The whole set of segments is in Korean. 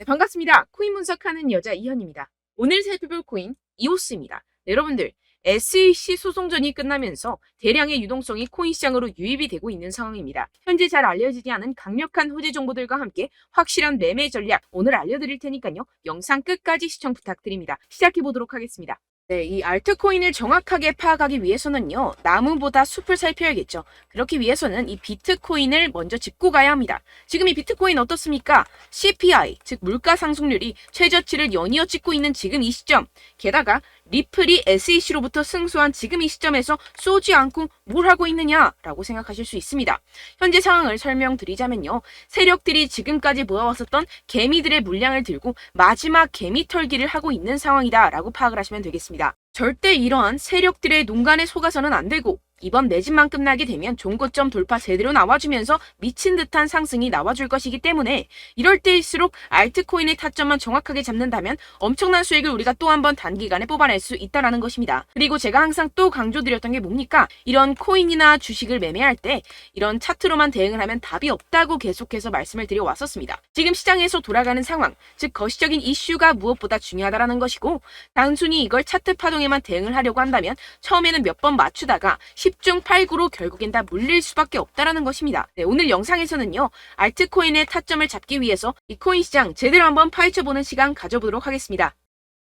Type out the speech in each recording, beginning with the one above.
네, 반갑습니다. 코인 분석하는 여자 이현입니다. 오늘 살펴볼 코인 이오스입니다. 네, 여러분들 SEC 소송전이 끝나면서 대량의 유동성이 코인 시장으로 유입이 되고 있는 상황입니다. 현재 잘 알려지지 않은 강력한 호재 정보들과 함께 확실한 매매 전략 오늘 알려드릴 테니까요. 영상 끝까지 시청 부탁드립니다. 시작해 보도록 하겠습니다. 네, 이 알트코인을 정확하게 파악하기 위해서는요, 나무보다 숲을 살펴야겠죠. 그렇기 위해서는 이 비트코인을 먼저 짚고 가야 합니다. 지금 이 비트코인 어떻습니까? CPI, 즉 물가 상승률이 최저치를 연이어 찍고 있는 지금 이 시점, 게다가 리플이 SEC로부터 승소한 지금 이 시점에서 쏘지 않고 뭘 하고 있느냐라고 생각하실 수 있습니다. 현재 상황을 설명드리자면요, 세력들이 지금까지 모아왔었던 개미들의 물량을 들고 마지막 개미 털기를 하고 있는 상황이다라고 파악을 하시면 되겠습니다. 절대 이러한 세력들의 농간에 속아서는 안 되고 이번 매집만 끝나게 되면 종고점 돌파 제대로 나와주면서 미친 듯한 상승이 나와줄 것이기 때문에 이럴 때일수록 알트코인의 타점만 정확하게 잡는다면 엄청난 수익을 우리가 또 한 번 단기간에 뽑아낼 수 있다는 것입니다. 그리고 제가 항상 또 강조드렸던 게 뭡니까? 이런 코인이나 주식을 매매할 때 이런 차트로만 대응을 하면 답이 없다고 계속해서 말씀을 드려왔었습니다. 지금 시장에서 돌아가는 상황, 즉 거시적인 이슈가 무엇보다 중요하다는 것이고 단순히 이걸 차트 파동에만 대응을 하려고 한다면 처음에는 몇 번 맞추다가 10중 8구로 결국엔 다 물릴 수밖에 없다는 것입니다. 네, 오늘 영상에서는요, 알트코인의 타점을 잡기 위해서 이 코인 시장 제대로 한번 파헤쳐보는 시간 가져보도록 하겠습니다.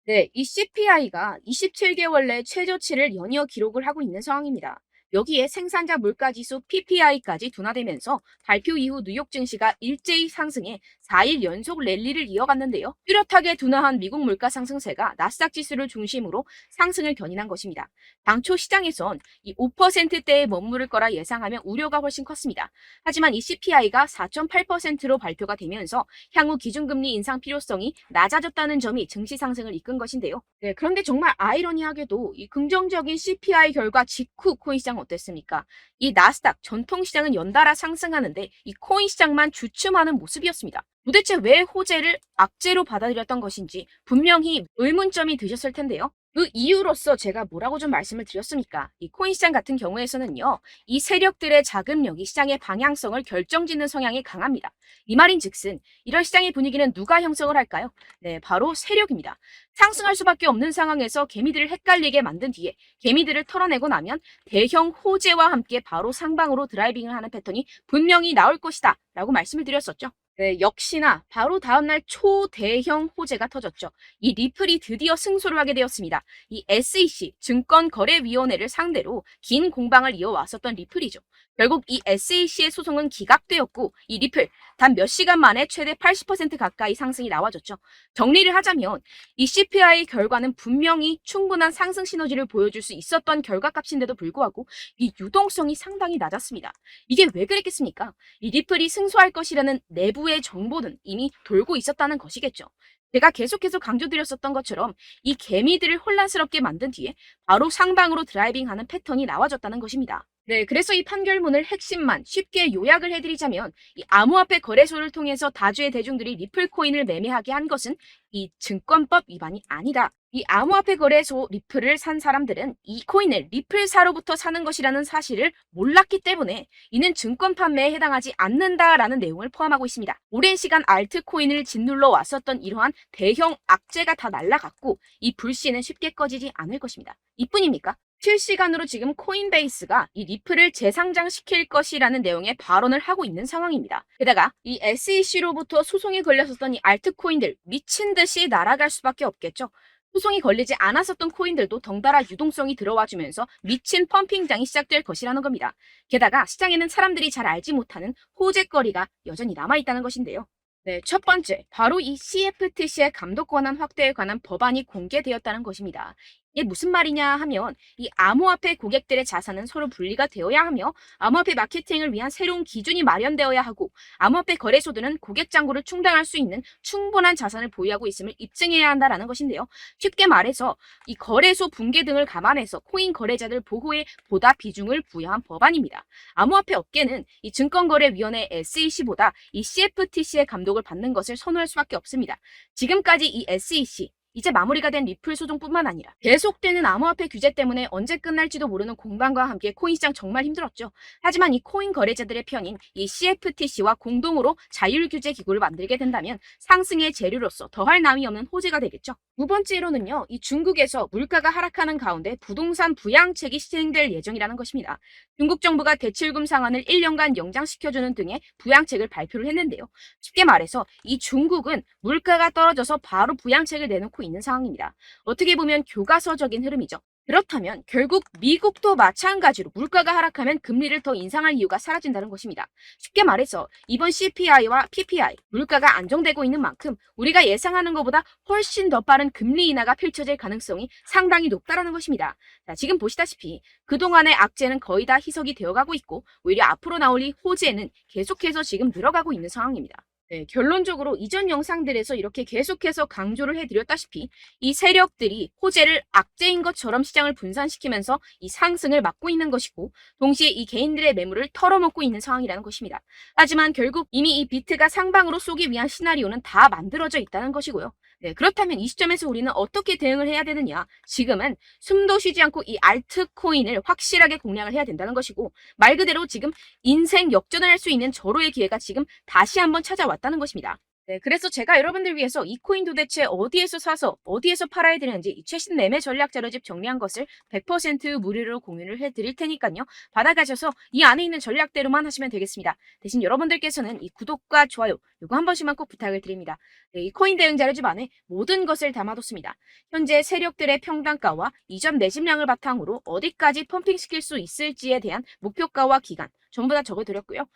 네, 이 CPI가 27개월 내 최저치를 연이어 기록을 하고 있는 상황입니다. 여기에 생산자 물가지수 PPI까지 둔화되면서 발표 이후 뉴욕 증시가 일제히 상승해 4일 연속 랠리를 이어갔는데요. 뚜렷하게 둔화한 미국 물가 상승세가 나스닥 지수를 중심으로 상승을 견인한 것입니다. 당초 시장에선 이 5%대에 머무를 거라 예상하며 우려가 훨씬 컸습니다. 하지만 이 CPI가 4.8%로 발표가 되면서 향후 기준금리 인상 필요성이 낮아졌다는 점이 증시 상승을 이끈 것인데요. 네, 그런데 정말 아이러니하게도 이 긍정적인 CPI 결과 직후 코인 시장 어땠습니까? 이 나스닥 전통시장은 연달아 상승하는데 이 코인 시장만 주춤하는 모습이었습니다. 도대체 왜 호재를 악재로 받아들였던 것인지 분명히 의문점이 드셨을 텐데요. 그 이유로서 제가 뭐라고 좀 말씀을 드렸습니까? 이 코인 시장 같은 경우에서는요, 이 세력들의 자금력이 시장의 방향성을 결정짓는 성향이 강합니다. 이 말인 즉슨 이런 시장의 분위기는 누가 형성을 할까요? 네, 바로 세력입니다. 상승할 수밖에 없는 상황에서 개미들을 헷갈리게 만든 뒤에 개미들을 털어내고 나면 대형 호재와 함께 바로 상방으로 드라이빙을 하는 패턴이 분명히 나올 것이다 라고 말씀을 드렸었죠. 네, 역시나 바로 다음날 초대형 호재가 터졌죠. 이 리플이 드디어 승소를 하게 되었습니다. 이 SEC 증권거래위원회를 상대로 긴 공방을 이어왔었던 리플이죠. 결국 이 SEC의 소송은 기각되었고 이 리플 단 몇 시간 만에 최대 80% 가까이 상승이 나와줬죠. 정리를 하자면 이 CPI 결과는 분명히 충분한 상승 시너지를 보여줄 수 있었던 결과값인데도 불구하고 이 유동성이 상당히 낮았습니다. 이게 왜 그랬겠습니까? 이 리플이 승소할 것이라는 내부의 정보는 이미 돌고 있었다는 것이겠죠. 제가 계속해서 강조드렸었던 것처럼 이 개미들을 혼란스럽게 만든 뒤에 바로 상방으로 드라이빙하는 패턴이 나와졌다는 것입니다. 네, 그래서 이 판결문을 핵심만 쉽게 요약을 해드리자면 이 암호화폐 거래소를 통해서 다주의 대중들이 리플 코인을 매매하게 한 것은 이 증권법 위반이 아니다. 이 암호화폐 거래소 리플을 산 사람들은 이 코인을 리플사로부터 사는 것이라는 사실을 몰랐기 때문에 이는 증권 판매에 해당하지 않는다라는 내용을 포함하고 있습니다. 오랜 시간 알트코인을 짓눌러 왔었던 이러한 대형 악재가 다 날아갔고 이 불씨는 쉽게 꺼지지 않을 것입니다. 이뿐입니까? 실시간으로 지금 코인베이스가 이 리플을 재상장시킬 것이라는 내용의 발언을 하고 있는 상황입니다. 게다가 이 SEC로부터 소송이 걸렸었던 이 알트코인들 미친 듯이 날아갈 수밖에 없겠죠. 소송이 걸리지 않았었던 코인들도 덩달아 유동성이 들어와주면서 미친 펌핑장이 시작될 것이라는 겁니다. 게다가 시장에는 사람들이 잘 알지 못하는 호재거리가 여전히 남아있다는 것인데요. 네, 첫 번째, 바로 이 CFTC의 감독 권한 확대에 관한 법안이 공개되었다는 것입니다. 이게 무슨 말이냐 하면 이 암호화폐 고객들의 자산은 서로 분리가 되어야 하며 암호화폐 마케팅을 위한 새로운 기준이 마련되어야 하고 암호화폐 거래소들은 고객 잔고를 충당할 수 있는 충분한 자산을 보유하고 있음을 입증해야 한다라는 것인데요. 쉽게 말해서 이 거래소 붕괴 등을 감안해서 코인 거래자들 보호에 보다 비중을 부여한 법안입니다. 암호화폐 업계는 이 증권거래위원회 SEC보다 이 CFTC의 감독을 받는 것을 선호할 수밖에 없습니다. 지금까지 이 SEC 이제 마무리가 된 리플 소송뿐만 아니라 계속되는 암호화폐 규제 때문에 언제 끝날지도 모르는 공방과 함께 코인 시장 정말 힘들었죠. 하지만 이 코인 거래자들의 편인 이 CFTC와 공동으로 자율규제 기구를 만들게 된다면 상승의 재료로서 더할 나위 없는 호재가 되겠죠. 두 번째로는요, 이 중국에서 물가가 하락하는 가운데 부동산 부양책이 시행될 예정이라는 것입니다. 중국 정부가 대출금 상환을 1년간 연장시켜주는 등의 부양책을 발표를 했는데요. 쉽게 말해서 이 중국은 물가가 떨어져서 바로 부양책을 내놓고 있는 상황입니다. 어떻게 보면 교과서적인 흐름이죠. 그렇다면 결국 미국도 마찬가지로 물가가 하락하면 금리를 더 인상할 이유가 사라진다는 것입니다. 쉽게 말해서 이번 CPI와 PPI, 물가가 안정되고 있는 만큼 우리가 예상하는 것보다 훨씬 더 빠른 금리 인하가 펼쳐질 가능성이 상당히 높다는 것입니다. 자, 지금 보시다시피 그동안의 악재는 거의 다 희석이 되어가고 있고 오히려 앞으로 나올 이 호재는 계속해서 지금 늘어가고 있는 상황입니다. 네, 결론적으로 이전 영상들에서 이렇게 계속해서 강조를 해드렸다시피 이 세력들이 호재를 악재인 것처럼 시장을 분산시키면서 이 상승을 막고 있는 것이고 동시에 이 개인들의 매물을 털어먹고 있는 상황이라는 것입니다. 하지만 결국 이미 이 비트가 상방으로 쏘기 위한 시나리오는 다 만들어져 있다는 것이고요. 네, 그렇다면 이 시점에서 우리는 어떻게 대응을 해야 되느냐? 지금은 숨도 쉬지 않고 이 알트코인을 확실하게 공략을 해야 된다는 것이고 말 그대로 지금 인생 역전을 할 수 있는 절호의 기회가 지금 다시 한번 찾아왔다는 것입니다. 네, 그래서 제가 여러분들 위해서 이 코인 도대체 어디에서 사서 어디에서 팔아야 되는지 이 최신 매매 전략 자료집 정리한 것을 100% 무료로 공유를 해드릴 테니까요. 받아가셔서 이 안에 있는 전략대로만 하시면 되겠습니다. 대신 여러분들께서는 이 구독과 좋아요 이거 한 번씩만 꼭 부탁을 드립니다. 네, 이 코인 대응 자료집 안에 모든 것을 담아뒀습니다. 현재 세력들의 평단가와 이전 매집량을 바탕으로 어디까지 펌핑시킬 수 있을지에 대한 목표가와 기간 전부 다 적어드렸고요.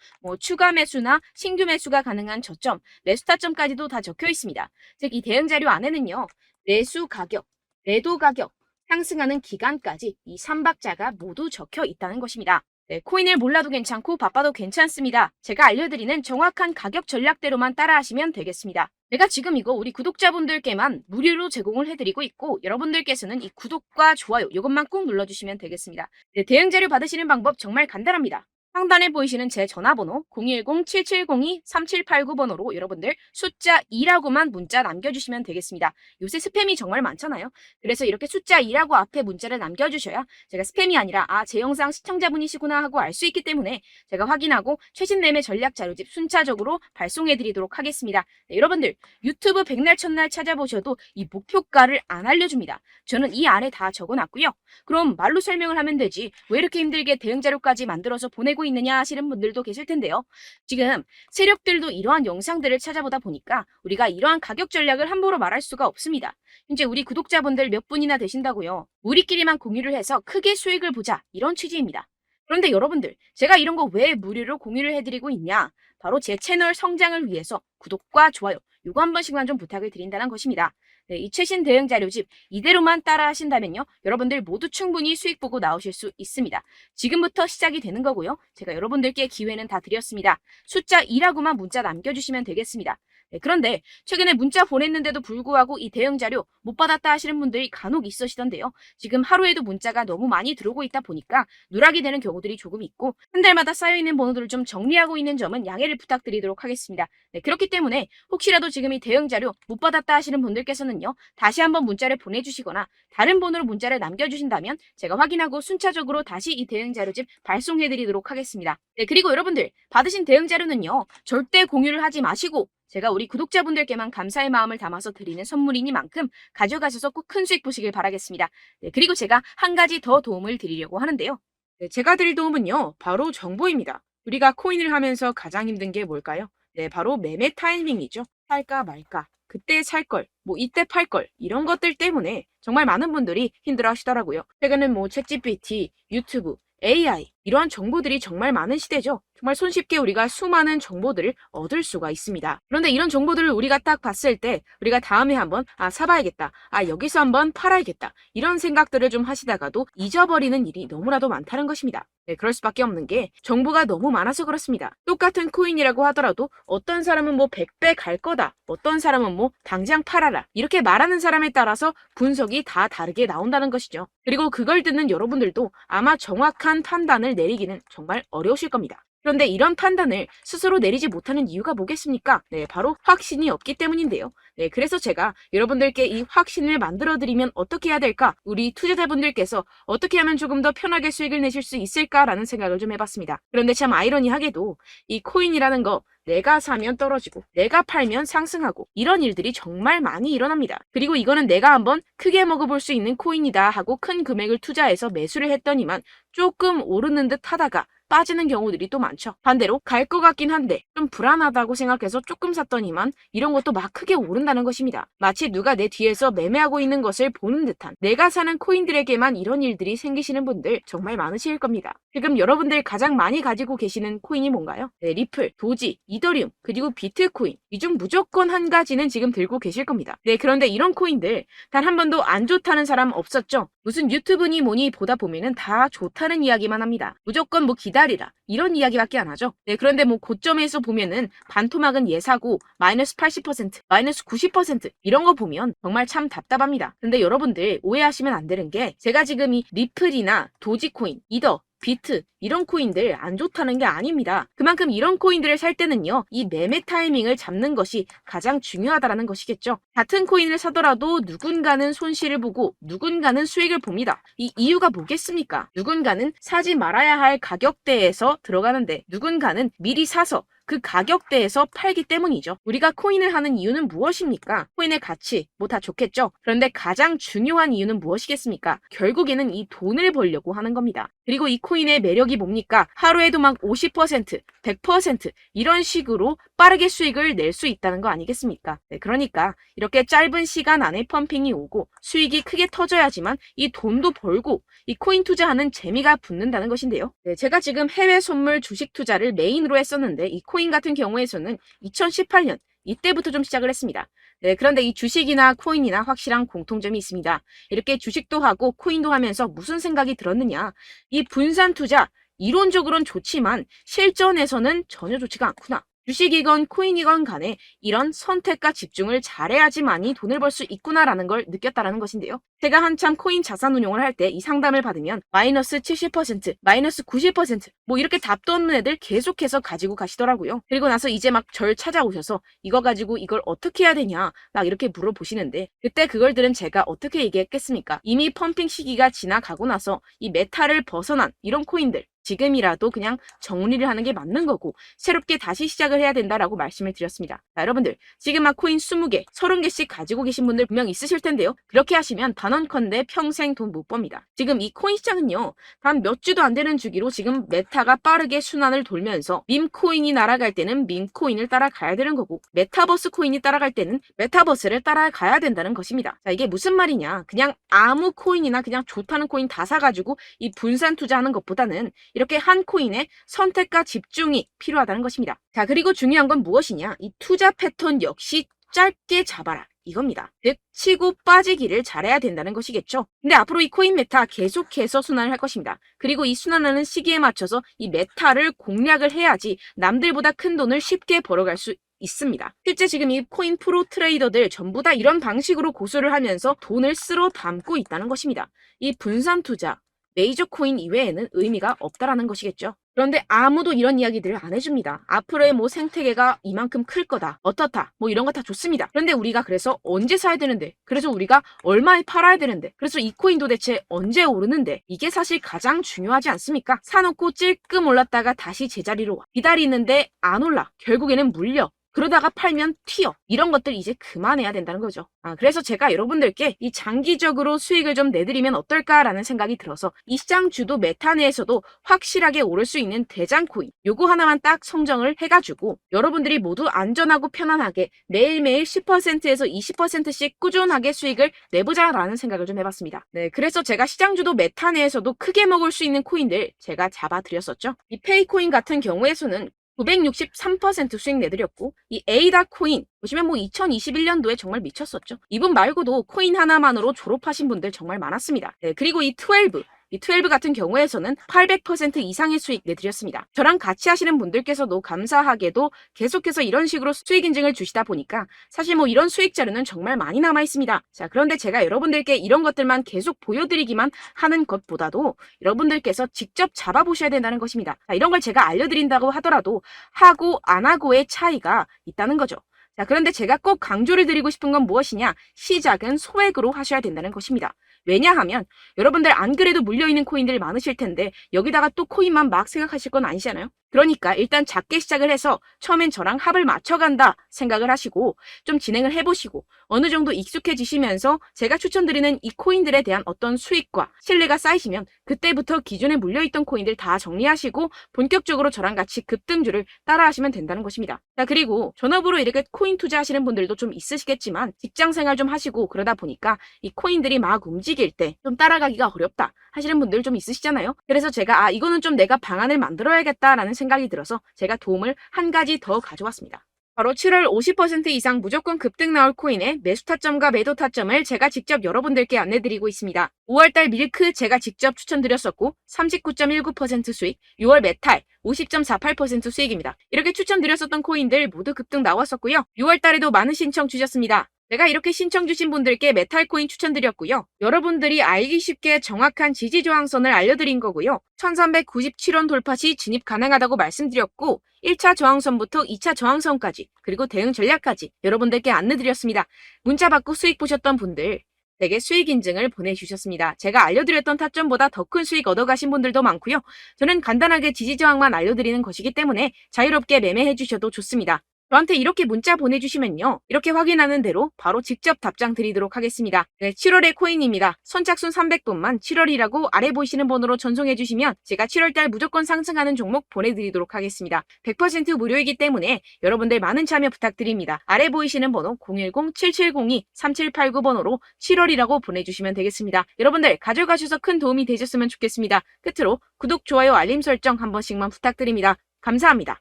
추가 매수나 신규 매수가 가능한 저점, 매수 타점까지도 다 적혀 있습니다. 즉, 이 대응 자료 안에는요, 매수 가격, 매도 가격, 상승하는 기간까지 이 3박자가 모두 적혀 있다는 것입니다. 네, 코인을 몰라도 괜찮고 바빠도 괜찮습니다. 제가 알려드리는 정확한 가격 전략대로만 따라하시면 되겠습니다. 제가 지금 이거 우리 구독자분들께만 무료로 제공을 해드리고 있고 여러분들께서는 이 구독과 좋아요 이것만 꼭 눌러주시면 되겠습니다. 네, 대응 자료 받으시는 방법 정말 간단합니다. 상단에 보이시는 제 전화번호 010-7702-3789번호로 여러분들 숫자 2라고만 문자 남겨주시면 되겠습니다. 요새 스팸이 정말 많잖아요. 그래서 이렇게 숫자 2라고 앞에 문자를 남겨주셔야 제가 스팸이 아니라 제 영상 시청자분이시구나 하고 알 수 있기 때문에 제가 확인하고 최신 매매 전략 자료집 순차적으로 발송해드리도록 하겠습니다. 네, 여러분들 유튜브 백날 첫날 찾아보셔도 이 목표가를 안 알려줍니다. 저는 이 아래 다 적어놨고요. 그럼 말로 설명을 하면 되지 왜 이렇게 힘들게 대응 자료까지 만들어서 보내고 있느냐 하시는 분들도 계실 텐데요. 지금 세력들도 이러한 영상들을 찾아보다 보니까 우리가 이러한 가격 전략을 함부로 말할 수가 없습니다. 현재 우리 구독자분들 몇 분이나 되신다고요. 우리끼리만 공유를 해서 크게 수익을 보자 이런 취지입니다. 그런데 여러분들 제가 이런 거 왜 무료로 공유를 해드리고 있냐? 바로 제 채널 성장을 위해서 구독과 좋아요 이거 한 번씩만 좀 부탁을 드린다는 것입니다. 네, 이 최신 대응 자료집 이대로만 따라 하신다면요. 여러분들 모두 충분히 수익 보고 나오실 수 있습니다. 지금부터 시작이 되는 거고요. 제가 여러분들께 기회는 다 드렸습니다. 숫자 2라고만 문자 남겨주시면 되겠습니다. 네, 그런데 최근에 문자 보냈는데도 불구하고 이 대응 자료 못 받았다 하시는 분들이 간혹 있으시던데요. 지금 하루에도 문자가 너무 많이 들어오고 있다 보니까 누락이 되는 경우들이 조금 있고 한 달마다 쌓여있는 번호들을 좀 정리하고 있는 점은 양해를 부탁드리도록 하겠습니다. 네, 그렇기 때문에 혹시라도 지금 이 대응 자료 못 받았다 하시는 분들께서는요. 다시 한번 문자를 보내주시거나 다른 번호로 문자를 남겨주신다면 제가 확인하고 순차적으로 다시 이 대응 자료집 발송해드리도록 하겠습니다. 네, 그리고 여러분들 받으신 대응 자료는요. 절대 공유를 하지 마시고 제가 우리 구독자분들께만 감사의 마음을 담아서 드리는 선물이니만큼 가져가셔서 꼭 큰 수익 보시길 바라겠습니다. 네, 그리고 제가 한 가지 더 도움을 드리려고 하는데요. 네, 제가 드릴 도움은요. 바로 정보입니다. 우리가 코인을 하면서 가장 힘든 게 뭘까요? 네, 바로 매매 타이밍이죠. 살까 말까, 그때 살 걸, 이때 팔 걸 이런 것들 때문에 정말 많은 분들이 힘들어 하시더라고요. 최근엔 챗GPT, 유튜브, AI 이러한 정보들이 정말 많은 시대죠. 정말 손쉽게 우리가 수많은 정보들을 얻을 수가 있습니다. 그런데 이런 정보들을 우리가 딱 봤을 때 우리가 다음에 한번 사봐야겠다. 여기서 한번 팔아야겠다. 이런 생각들을 좀 하시다가도 잊어버리는 일이 너무나도 많다는 것입니다. 네, 그럴 수밖에 없는 게 정보가 너무 많아서 그렇습니다. 똑같은 코인이라고 하더라도 어떤 사람은 100배 갈 거다. 어떤 사람은 당장 팔아라. 이렇게 말하는 사람에 따라서 분석이 다 다르게 나온다는 것이죠. 그리고 그걸 듣는 여러분들도 아마 정확한 판단을 내리기는 정말 어려우실 겁니다. 그런데 이런 판단을 스스로 내리지 못하는 이유가 뭐겠습니까? 네, 바로 확신이 없기 때문인데요. 네, 그래서 제가 여러분들께 이 확신을 만들어드리면 어떻게 해야 될까? 우리 투자자분들께서 어떻게 하면 조금 더 편하게 수익을 내실 수 있을까라는 생각을 좀 해봤습니다. 그런데 참 아이러니하게도 이 코인이라는 거 내가 사면 떨어지고 내가 팔면 상승하고 이런 일들이 정말 많이 일어납니다. 그리고 이거는 내가 한번 크게 먹어볼 수 있는 코인이다 하고 큰 금액을 투자해서 매수를 했더니만 조금 오르는 듯 하다가 빠지는 경우들이 또 많죠. 반대로 갈 것 같긴 한데 좀 불안하다고 생각해서 조금 샀더니만 이런 것도 막 크게 오른다는 것입니다. 마치 누가 내 뒤에서 매매하고 있는 것을 보는 듯한, 내가 사는 코인들에게만 이런 일들이 생기시는 분들 정말 많으실 겁니다. 지금 여러분들 가장 많이 가지고 계시는 코인이 뭔가요? 네, 리플, 도지, 이더리움, 그리고 비트코인. 이 중 무조건 한 가지는 지금 들고 계실 겁니다. 네, 그런데 이런 코인들 단 한 번도 안 좋다는 사람 없었죠? 무슨 유튜브니 뭐니 보다 보면은 다 좋다는 이야기만 합니다. 무조건 뭐 기다리라 이런 이야기밖에 안 하죠. 네, 그런데 뭐 고점에서 보면은 반토막은 예사고 마이너스 80%, 마이너스 90% 이런 거 보면 정말 참 답답합니다. 근데 여러분들 오해하시면 안 되는 게, 제가 지금 이 리플이나 도지코인, 이더, 비트 이런 코인들 안 좋다는 게 아닙니다. 그만큼 이런 코인들을 살 때는요, 이 매매 타이밍을 잡는 것이 가장 중요하다는 것이겠죠. 같은 코인을 사더라도 누군가는 손실을 보고 누군가는 수익을 봅니다. 이 이유가 뭐겠습니까? 누군가는 사지 말아야 할 가격대에서 들어가는데 누군가는 미리 사서 그 가격대에서 팔기 때문이죠. 우리가 코인을 하는 이유는 무엇입니까? 코인의 가치, 뭐 다 좋겠죠? 그런데 가장 중요한 이유는 무엇이겠습니까? 결국에는 이 돈을 벌려고 하는 겁니다. 그리고 이 코인의 매력이 뭡니까? 하루에도 막 50%, 100% 이런 식으로 빠르게 수익을 낼 수 있다는 거 아니겠습니까? 네, 그러니까 이렇게 짧은 시간 안에 펌핑이 오고 수익이 크게 터져야지만 이 돈도 벌고 이 코인 투자하는 재미가 붙는다는 것인데요. 네, 제가 지금 해외 선물 주식 투자를 메인으로 했었는데 이 코인 같은 경우에서는 2018년 이때부터 좀 시작을 했습니다. 네, 그런데 이 주식이나 코인이나 확실한 공통점이 있습니다. 이렇게 주식도 하고 코인도 하면서 무슨 생각이 들었느냐? 이 분산 투자, 이론적으로는 좋지만 실전에서는 전혀 좋지가 않구나. 주식이건 코인이건 간에 이런 선택과 집중을 잘해야지만이 돈을 벌 수 있구나라는 걸 느꼈다라는 것인데요. 제가 한참 코인 자산 운용을 할 때 이 상담을 받으면 마이너스 70%, 마이너스 90% 뭐 이렇게 답도 없는 애들 계속해서 가지고 가시더라고요. 그리고 나서 이제 막 절 찾아오셔서 이거 가지고 이걸 어떻게 해야 되냐 막 이렇게 물어보시는데, 그때 그걸 들은 제가 어떻게 얘기했겠습니까? 이미 펌핑 시기가 지나가고 나서 이 메타를 벗어난 이런 코인들 지금이라도 그냥 정리를 하는 게 맞는 거고 새롭게 다시 시작을 해야 된다라고 말씀을 드렸습니다. 자, 여러분들 지금 막 코인 20개, 30개씩 가지고 계신 분들 분명 있으실 텐데요. 그렇게 하시면 단언컨대 평생 돈 못 법니다. 지금 이 코인 시장은요, 단 몇 주도 안 되는 주기로 지금 메타가 빠르게 순환을 돌면서 밈코인이 날아갈 때는 밈코인을 따라가야 되는 거고 메타버스 코인이 따라갈 때는 메타버스를 따라가야 된다는 것입니다. 자, 이게 무슨 말이냐? 그냥 아무 코인이나 그냥 좋다는 코인 다 사가지고 이 분산 투자하는 것보다는 이렇게 한 코인에 선택과 집중이 필요하다는 것입니다. 자, 그리고 중요한 건 무엇이냐? 이 투자 패턴 역시 짧게 잡아라. 이겁니다. 즉 치고 빠지기를 잘해야 된다는 것이겠죠. 근데 앞으로 이 코인 메타 계속해서 순환을 할 것입니다. 그리고 이 순환하는 시기에 맞춰서 이 메타를 공략을 해야지 남들보다 큰 돈을 쉽게 벌어갈 수 있습니다. 실제 지금 이 코인 프로 트레이더들 전부 다 이런 방식으로 고수를 하면서 돈을 쓸어 담고 있다는 것입니다. 이 분산 투자, 메이저 코인 이외에는 의미가 없다라는 것이겠죠. 그런데 아무도 이런 이야기들을 안 해줍니다. 앞으로의 뭐 생태계가 이만큼 클 거다, 어떻다, 뭐 이런 거 다 좋습니다. 그런데 우리가 그래서 언제 사야 되는데, 그래서 우리가 얼마에 팔아야 되는데, 그래서 이 코인 도대체 언제 오르는데, 이게 사실 가장 중요하지 않습니까? 사놓고 찔끔 올랐다가 다시 제자리로 와. 기다리는데 안 올라. 결국에는 물려. 그러다가 팔면 튀어. 이런 것들 이제 그만해야 된다는 거죠. 그래서 제가 여러분들께 이 장기적으로 수익을 좀 내드리면 어떨까라는 생각이 들어서 이 시장 주도 메타 내에서도 확실하게 오를 수 있는 대장 코인 요거 하나만 딱 선정을 해가지고 여러분들이 모두 안전하고 편안하게 매일매일 10%에서 20%씩 꾸준하게 수익을 내보자라는 생각을 좀 해봤습니다. 네, 그래서 제가 시장 주도 메타 내에서도 크게 먹을 수 있는 코인들 제가 잡아드렸었죠. 이 페이코인 같은 경우에서는 963% 수익 내드렸고, 이 에이다 코인 보시면 뭐 2021년도에 정말 미쳤었죠. 이분 말고도 코인 하나만으로 졸업하신 분들 정말 많았습니다. 네, 그리고 이 12, 이 12 같은 경우에서는 800% 이상의 수익 내드렸습니다. 저랑 같이 하시는 분들께서도 감사하게도 계속해서 이런 식으로 수익 인증을 주시다 보니까 사실 뭐 이런 수익 자료는 정말 많이 남아 있습니다. 자, 그런데 제가 여러분들께 이런 것들만 계속 보여드리기만 하는 것보다도 여러분들께서 직접 잡아보셔야 된다는 것입니다. 자, 이런 걸 제가 알려드린다고 하더라도 하고 안 하고의 차이가 있다는 거죠. 자, 그런데 제가 꼭 강조를 드리고 싶은 건 무엇이냐? 시작은 소액으로 하셔야 된다는 것입니다. 왜냐하면 여러분들 안 그래도 물려있는 코인들 많으실 텐데 여기다가 또 코인만 막 생각하실 건 아니잖아요. 그러니까 일단 작게 시작을 해서 처음엔 저랑 합을 맞춰간다 생각을 하시고 좀 진행을 해보시고 어느 정도 익숙해지시면서 제가 추천드리는 이 코인들에 대한 어떤 수익과 신뢰가 쌓이시면 그때부터 기존에 물려있던 코인들 다 정리하시고 본격적으로 저랑 같이 급등주를 따라하시면 된다는 것입니다. 자, 그리고 전업으로 이렇게 코인 투자하시는 분들도 좀 있으시겠지만 직장 생활 좀 하시고 그러다 보니까 이 코인들이 막 움직일 때 좀 따라가기가 어렵다 하시는 분들 좀 있으시잖아요. 그래서 제가 이거는 좀 내가 방안을 만들어야겠다라는 생각이 들어서 제가 도움을 한 가지 더 가져왔습니다. 바로 7월 50% 이상 무조건 급등 나올 코인의 매수 타점과 매도 타점을 제가 직접 여러분들께 안내드리고 있습니다. 5월달 밀크 제가 직접 추천드렸었고 39.19% 수익, 6월 메탈 50.48% 수익입니다. 이렇게 추천드렸었던 코인들 모두 급등 나왔었고요. 6월달에도 많은 신청 주셨습니다. 제가 이렇게 신청 주신 분들께 메탈코인 추천드렸고요. 여러분들이 알기 쉽게 정확한 지지저항선을 알려드린 거고요. 1397원 돌파 시 진입 가능하다고 말씀드렸고 1차 저항선부터 2차 저항선까지 그리고 대응 전략까지 여러분들께 안내드렸습니다. 문자 받고 수익 보셨던 분들 되게 수익 인증을 보내주셨습니다. 제가 알려드렸던 타점보다 더 큰 수익 얻어가신 분들도 많고요. 저는 간단하게 지지저항만 알려드리는 것이기 때문에 자유롭게 매매해 주셔도 좋습니다. 저한테 이렇게 문자 보내주시면요. 이렇게 확인하는 대로 바로 직접 답장 드리도록 하겠습니다. 네, 7월의 코인입니다. 선착순 300분만 7월이라고 아래 보이시는 번호로 전송해주시면 제가 7월달 무조건 상승하는 종목 보내드리도록 하겠습니다. 100% 무료이기 때문에 여러분들 많은 참여 부탁드립니다. 아래 보이시는 번호 010-7702-3789번호로 7월이라고 보내주시면 되겠습니다. 여러분들 가져가셔서 큰 도움이 되셨으면 좋겠습니다. 끝으로 구독, 좋아요, 알림 설정 한 번씩만 부탁드립니다. 감사합니다.